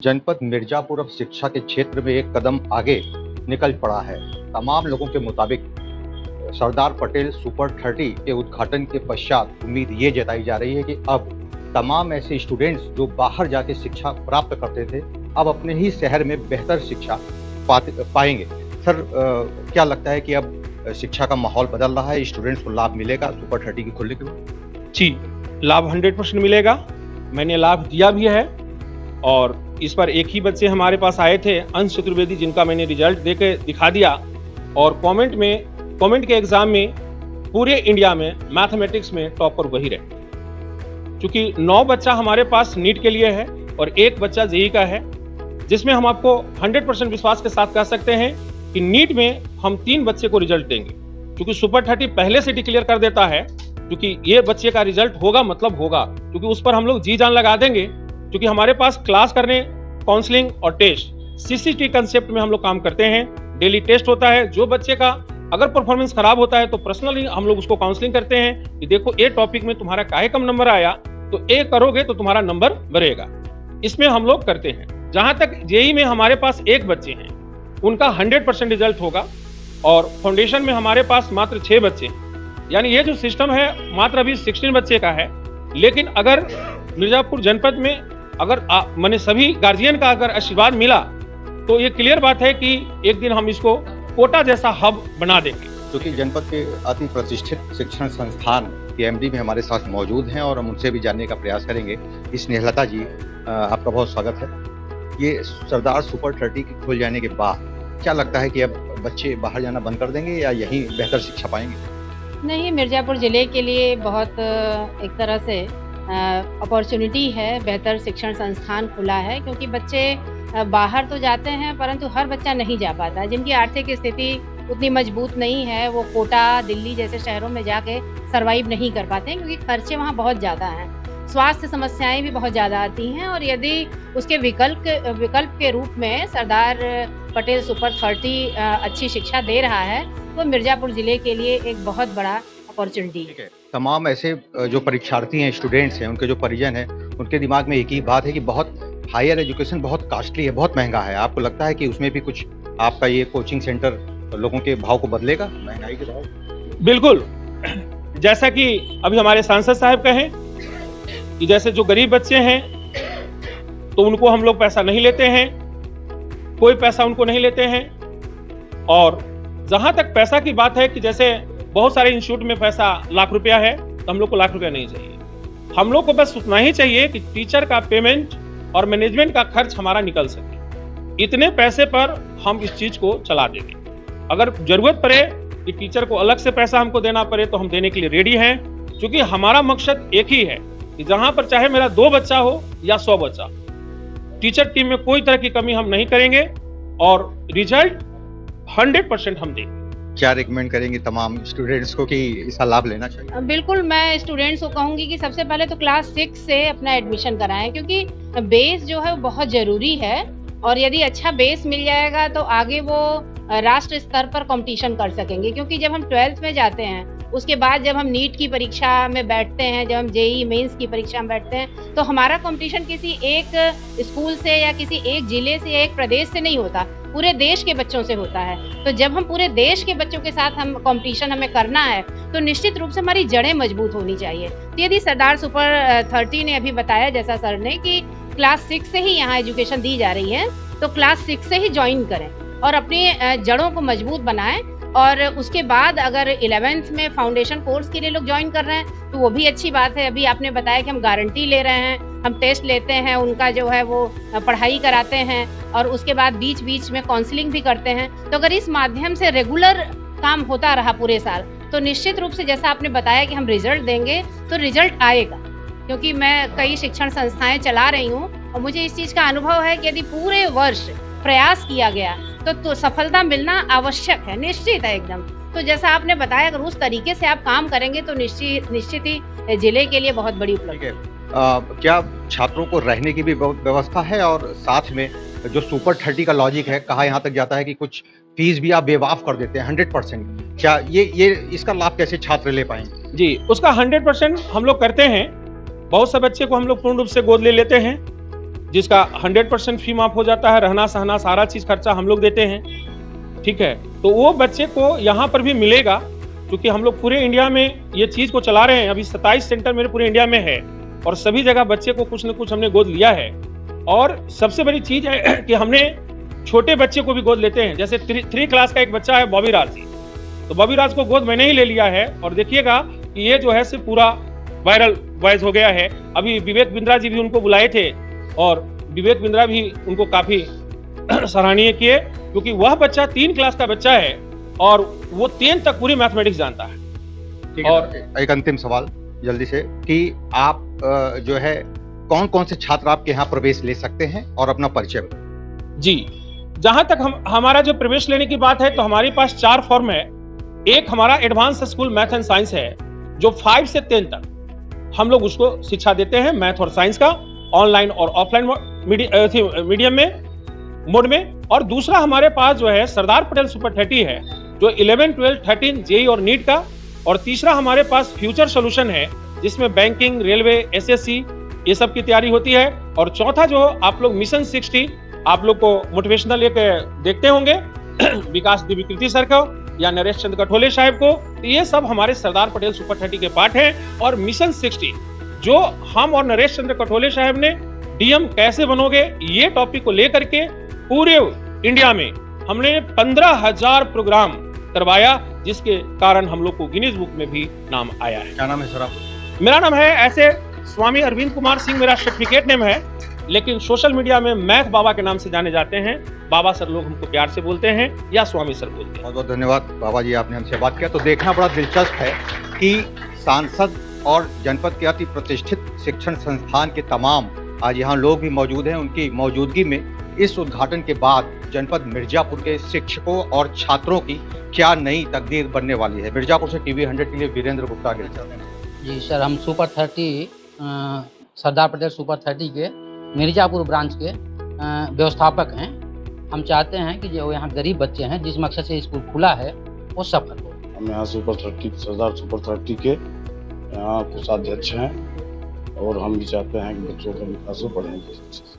जनपद मिर्जापुर अब शिक्षा के क्षेत्र में एक कदम आगे निकल पड़ा है। तमाम लोगों के मुताबिक सरदार पटेल सुपर 30 के उद्घाटन के पश्चात उम्मीद ये जताई जा रही है कि अब तमाम ऐसे स्टूडेंट्स जो बाहर जाके शिक्षा प्राप्त करते थे, अब अपने ही शहर में बेहतर शिक्षा पाएंगे। सर, क्या लगता है कि अब शिक्षा का माहौल बदल रहा है, स्टूडेंट्स को लाभ मिलेगा सुपर 30 के खुलने के बाद? जी, लाभ 100% मिलेगा। मैंने लाभ दिया भी है और इस पर एक ही बच्चे हमारे पास आए थे, अंश चतुर्वेदी, जिनका मैंने रिजल्ट देके दिखा दिया। और कमेंट के एग्जाम में पूरे इंडिया में मैथमेटिक्स में टॉपर वही रहे। क्योंकि 9 बच्चा हमारे पास नीट के लिए है और 1 बच्चा जेईई का है, जिसमें हम आपको 100% विश्वास के साथ कह सकते हैं कि नीट में हम 3 बच्चे को रिजल्ट देंगे। क्योंकि सुपर 30 पहले से डिक्लेयर कर देता है, क्योंकि ये बच्चे का रिजल्ट होगा मतलब होगा, क्योंकि उस पर हम लोग जी जान लगा देंगे। क्योंकि हमारे पास क्लास करने, काउंसलिंग और टेस्ट सीसीटी कंसेप्ट में हम लोग काम करते हैं। डेली टेस्ट होता है। जो बच्चे का अगर परफॉर्मेंस खराब होता है तो पर्सनली हम लोग उसको काउंसलिंग करते हैं कि देखो, ये टॉपिक में तुम्हारा काहे कम नंबर आया, तो ए करोगे तो तुम्हारा नंबर बढ़ेगा। इसमें हम लोग करते हैं। जहां तक जेईई में हमारे पास 1 बच्चे हैं, उनका 100% रिजल्ट होगा। और फाउंडेशन में हमारे पास मात्र 6 बच्चे हैं। यानी ये जो सिस्टम है मात्र अभी 16 बच्चे का है। लेकिन अगर मिर्जापुर जनपद में अगर मैंने सभी गार्जियन का अगर आशीर्वाद मिला तो ये क्लियर बात है कि एक दिन हम इसको कोटा जैसा हब बना देंगे। क्योंकि जनपद के अति प्रतिष्ठित शिक्षण संस्थान के एमडी भी हमारे साथ मौजूद हैं और हम उनसे भी जानने का प्रयास करेंगे। स्नेहलता जी, आपका बहुत स्वागत है। ये सरदार सुपर 30 के खुल जाने के बाद क्या लगता है कि अब बच्चे बाहर जाना बंद कर देंगे या यहीं बेहतर शिक्षा पाएंगे? नहीं, मिर्जापुर ज़िले के लिए बहुत एक तरह से अपॉर्चुनिटी है। बेहतर शिक्षण संस्थान खुला है, क्योंकि बच्चे बाहर तो जाते हैं परंतु हर बच्चा नहीं जा पाता। जिनकी आर्थिक स्थिति उतनी मजबूत नहीं है, वो कोटा, दिल्ली जैसे शहरों में जाके सर्वाइव नहीं कर पाते हैं, क्योंकि खर्चे वहाँ बहुत ज़्यादा हैं। स्वास्थ्य समस्याएं भी बहुत ज़्यादा आती हैं। और यदि उसके विकल्प के रूप में सरदार पटेल सुपर 30 अच्छी शिक्षा दे रहा है, तो मिर्जापुर ज़िले के लिए एक बहुत बड़ा अपॉर्चुनिटी है। तमाम ऐसे जो परीक्षार्थी हैं, स्टूडेंट्स हैं, उनके जो परिजन हैं, उनके दिमाग में एक ही बात है कि बहुत हायर एजुकेशन बहुत कॉस्टली है, बहुत महंगा है। आपको लगता है कि उसमें भी कुछ आपका ये कोचिंग सेंटर लोगों के भाव को बदलेगा, महंगाई के भाव? बिल्कुल। जैसा कि अभी हमारे सांसद साहब कहें कि जैसे जो गरीब बच्चे हैं तो उनको हम लोग पैसा नहीं लेते हैं, कोई पैसा उनको नहीं लेते हैं। और जहां तक पैसा की बात है कि जैसे बहुत सारे इंस्टीट्यूट में पैसा लाख रुपया है, तो हम लोग को लाख रुपया नहीं चाहिए। हम लोग को बस उतना ही चाहिए कि टीचर का पेमेंट और मैनेजमेंट का खर्च हमारा निकल सके। इतने पैसे पर हम इस चीज को चला देंगे। अगर जरूरत पड़े कि टीचर को अलग से पैसा हमको देना पड़े तो हम देने के लिए रेडी हैं। क्योंकि हमारा मकसद एक ही है कि जहां पर चाहे मेरा 2 बच्चा हो या 100 बच्चा, टीचर टीम में कोई तरह की कमी हम नहीं करेंगे और रिजल्ट 100% हम देंगे। क्या रिकमेंड करेंगे तमाम स्टूडेंट्स को कि इसका लाभ लेना चाहिए? बिल्कुल, मैं स्टूडेंट्स को कहूँगी कि सबसे पहले तो क्लास 6 से अपना एडमिशन कराएं, क्योंकि बेस जो है वो बहुत ज़रूरी है। और यदि अच्छा बेस मिल जाएगा तो आगे वो राष्ट्र स्तर पर कंपटीशन कर सकेंगे। क्योंकि जब हम 12th में जाते हैं, उसके बाद जब हम नीट की परीक्षा में बैठते हैं, जब हम जेईई मेंस की परीक्षा में बैठते हैं, तो हमारा कंपटीशन किसी एक स्कूल से या किसी एक जिले से या एक प्रदेश से नहीं होता, पूरे देश के बच्चों से होता है। तो जब हम पूरे देश के बच्चों के साथ हम कंपटीशन हमें करना है, तो निश्चित रूप से हमारी जड़ें मजबूत होनी चाहिए। तो यदि सरदार सुपर 30 ने अभी बताया, जैसा सर ने, कि क्लास 6 से ही यहाँ एजुकेशन दी जा रही है, तो क्लास 6 से ही ज्वाइन करें और अपनी जड़ों को मजबूत बनाएं। और उसके बाद अगर 11th में फाउंडेशन कोर्स के लिए लोग ज्वाइन कर रहे हैं तो वो भी अच्छी बात है। अभी आपने बताया कि हम गारंटी ले रहे हैं, हम टेस्ट लेते हैं, उनका जो है वो पढ़ाई कराते हैं और उसके बाद बीच बीच में काउंसलिंग भी करते हैं। तो अगर इस माध्यम से रेगुलर काम होता रहा पूरे साल, तो निश्चित रूप से जैसा आपने बताया कि हम रिजल्ट देंगे, तो रिजल्ट आएगा। क्योंकि मैं कई शिक्षण संस्थाएं चला रही हूँ और मुझे इस चीज़ का अनुभव है कि यदि पूरे वर्ष प्रयास किया गया तो सफलता मिलना आवश्यक है, निश्चित है एकदम। तो जैसा आपने बताया, अगर उस तरीके से आप काम करेंगे तो निश्चित ही जिले के लिए बहुत बड़ी उपलब्धि है। क्या छात्रों को रहने की भी व्यवस्था है? और साथ में जो सुपर 30 का लॉजिक है, कहा यहाँ तक जाता है कि कुछ फीस भी आप बेवाफ कर देते हैं 100%। क्या ये इसका लाभ कैसे छात्र ले पाएंगे? जी, उसका 100% हम लोग करते हैं। बहुत से बच्चे को हम लोग पूर्ण रूप से गोद ले लेते हैं जिसका 100% फी माफ हो जाता है, रहना सहना सारा चीज खर्चा हम लोग देते हैं, ठीक है। तो वो बच्चे को यहाँ पर भी मिलेगा, क्योंकि हम लोग पूरे इंडिया में ये चीज को चला रहे हैं। अभी 27 सेंटर मेरे पूरे इंडिया में है और सभी जगह बच्चे को कुछ न कुछ हमने गोद लिया है। और सबसे बड़ी चीज है कि हमने छोटे बच्चे को भी गोद लेते हैं। जैसे 3 क्लास का एक बच्चा है बॉबी राज जी, तो बॉबी राज को गोद मैंने ही ले लिया है और देखिएगा कि ये जो है सिर्फ पूरा वायरल वॉइस हो गया है। अभी विवेक बिंद्रा जी भी उनको बुलाए थे और विवेक बिंद्रा भी उनको काफी सराहनीय किए, क्योंकि वह बच्चा 3 क्लास का बच्चा है और वो 10 तक पूरी मैथमेटिक्स जानता है। ठीक है, और एक अंतिम सवाल जल्दी से कि आप जो है कौन कौन से छात्र आपके यहाँ प्रवेश ले सकते हैं और अपना परिचय बताएं। जी, जहां तक हमारा जो प्रवेश लेने की बात है तो हमारे पास 4 फॉर्म है। एक हमारा advance school math and science है जो 5 से 10 तक हम लोग उसको शिक्षा देते हैं, मैथ और साइंस का, ऑनलाइन और ऑफलाइन मीडियम में मोड में। और दूसरा हमारे पास जो है सरदार पटेल सुपर 30 है जो 11, 12, 13 जेई और नीट का। और तीसरा हमारे पास फ्यूचर सोल्यूशन है जिसमें बैंकिंग, रेलवे, एसएससी ये सब की तैयारी होती है। और चौथा जो आप लोग मिशन 60 आप लोग को मोटिवेशनल एक देखते होंगे विकास दिव्यकृति सर को या नरेश चंद्र कठोले साहब को, तो ये सब हमारे सरदार पटेल सुपर 30 के पार्ट हैं। और मिशन 60 जो हम और नरेश चंद्र कठोले साहब ने डीएम कैसे बनोगे ये टॉपिक को लेकर के पूरे इंडिया में हमने 15,000 प्रोग्राम करवाया, जिसके कारण हम लोग को गिनीज बुक में भी नाम आया है। क्या नाम है सर आप? मेरा नाम है ऐसे स्वामी अरविंद कुमार सिंह मेरा सर्टिफिकेट नेम है, लेकिन सोशल मीडिया में मैथ बाबा के नाम से जाने जाते हैं। बाबा सर लोग हमको प्यार से बोलते हैं या स्वामी सर बोलते हैं। बहुत बहुत धन्यवाद बाबा जी, आपने हमसे बात किया। तो देखना बड़ा दिलचस्प है कि सांसद और जनपद के अति प्रतिष्ठित शिक्षण संस्थान के तमाम आज यहाँ लोग भी मौजूद हैं। उनकी मौजूदगी में इस उद्घाटन के बाद जनपद मिर्जापुर के शिक्षकों और छात्रों की क्या नई तकदीर बनने वाली है। मिर्जापुर से टीवी 100 के लिए वीरेंद्र गुप्ता के जी सर, हम सुपर 30 सरदार पटेल सुपर 30 के मिर्जापुर ब्रांच के व्यवस्थापक हैं। हम चाहते हैं कि जो यहाँ गरीब बच्चे हैं जिस मकसद से स्कूल खुला है वो सफल हो। हम यहाँ सरदार सुपर 30 के यहाँ कोषाध्यक्ष हैं और हम भी चाहते हैं कि बच्चों का विकास हो, पढ़ेंगे।